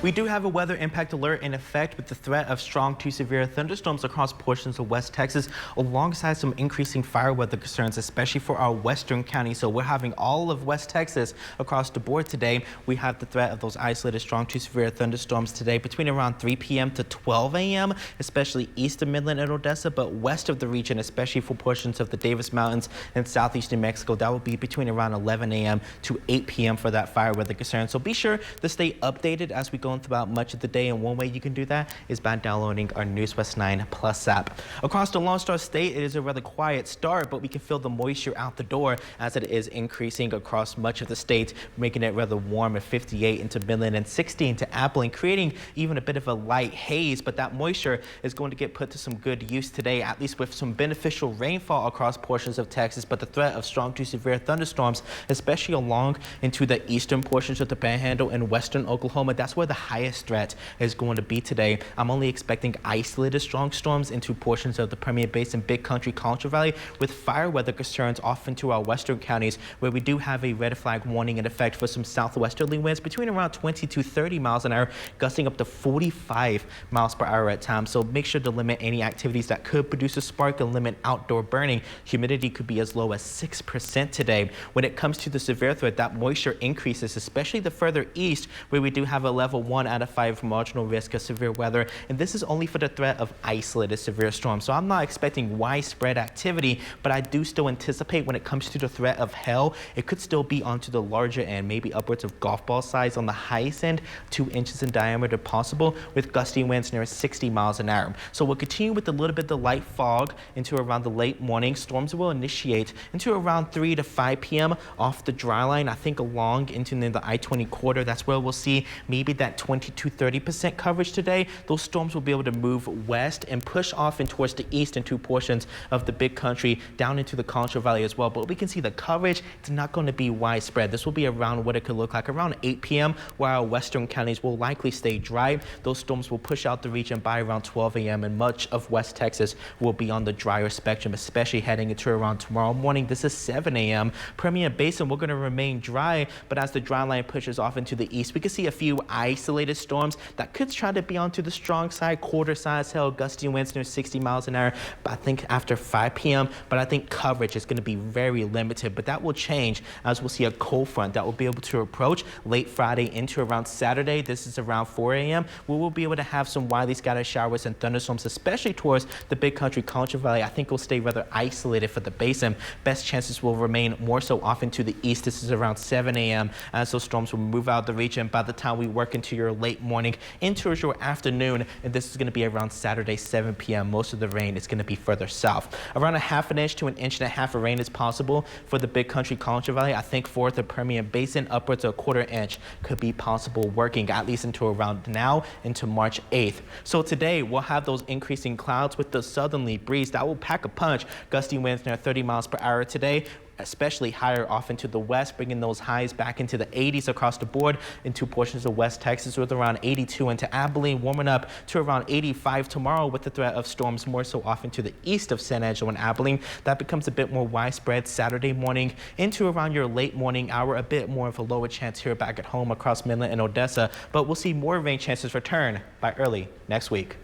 We do have a weather impact alert in effect with the threat of strong to severe thunderstorms across portions of West Texas, alongside some increasing fire weather concerns, especially for our western counties. So we're having all of West Texas across the board today. We have the threat of those isolated strong to severe thunderstorms today between around 3 p.m. to 12 a.m., especially east of Midland and Odessa, but west of the region, especially for portions of the Davis Mountains and southeastern Mexico. That will be between around 11 a.m. to 8 p.m. for that fire weather concern. So be sure to stay updated as we go throughout much of the day, and one way you can do that is by downloading our News West 9 Plus app. Across the Lone Star State, it is a rather quiet start, but we can feel the moisture out the door as it is increasing across much of the state, making it rather warm at 58 into Midland and 60 into Abilene, creating even a bit of a light haze. But that moisture is going to get put to some good use today, at least with some beneficial rainfall across portions of Texas. But the threat of strong to severe thunderstorms, especially along into the eastern portions of the Panhandle and western Oklahoma, that's where the highest threat is going to be today. I'm only expecting isolated strong storms into portions of the Permian Basin, Big Country, Concho Valley, with fire weather concerns off into our western counties, where we do have a red flag warning in effect for some southwesterly winds between around 20 to 30 miles an hour, gusting up to 45 miles per hour at times. So make sure to limit any activities that could produce a spark and limit outdoor burning. Humidity could be as low as 6% today. When it comes to the severe threat, that moisture increases, especially the further east, where we do have a level 1 out of 5 marginal risk of severe weather, and this is only for the threat of isolated severe storms. So I'm not expecting widespread activity, but I do still anticipate when it comes to the threat of hail, it could still be onto the larger end, maybe upwards of golf ball size on the highest end, 2 inches in diameter possible, with gusty winds near 60 miles an hour. So we'll continue with a little bit of the light fog into around the late morning. Storms will initiate into around 3 to 5 p.m. off the dry line, I think along into the I-20 corridor. That's where we'll see maybe that 20 to 30% coverage today. Those storms will be able to move west and push off and towards the east into portions of the Big Country down into the Concho Valley as well. But we can see the coverage, it's not going to be widespread. This will be around what it could look like around 8 p.m. where our western counties will likely stay dry. Those storms will push out the region by around 12 a.m. and much of West Texas will be on the drier spectrum, especially heading into around tomorrow morning. This is 7 a.m. Permian Basin, we're going to remain dry, but as the dry line pushes off into the east, we can see a few isolated storms that could try to be onto the strong side, quarter size hail, gusty winds near 60 miles an hour. But I think after 5 p.m., but I think coverage is going to be very limited. But that will change as we'll see a cold front that will be able to approach late Friday into around Saturday. This is around 4 a.m. We will be able to have some widely scattered showers and thunderstorms, especially towards the Big Country, Concho Valley. I think will stay rather isolated for the basin. Best chances will remain more so off into the east. This is around 7 a.m. as those storms will move out of the region by the time we work into your late morning into your afternoon, and this is going to be around Saturday 7 p.m. Most of the rain is going to be further south. Around a ½ inch to 1.5 inches of rain is possible for the Big Country, Concho Valley. I think for the Permian Basin, upwards of a ¼ inch could be possible working at least into around now into March 8th. So today we'll have those increasing clouds with the southerly breeze that will pack a punch. Gusty winds near 30 miles per hour today, especially higher off into the west, bringing those highs back into the 80s across the board into portions of West Texas, with around 82 into Abilene, warming up to around 85 tomorrow with the threat of storms more so off into the east of San Angelo and Abilene. That becomes a bit more widespread Saturday morning into around your late morning hour, a bit more of a lower chance here back at home across Midland and Odessa, but we'll see more rain chances return by early next week.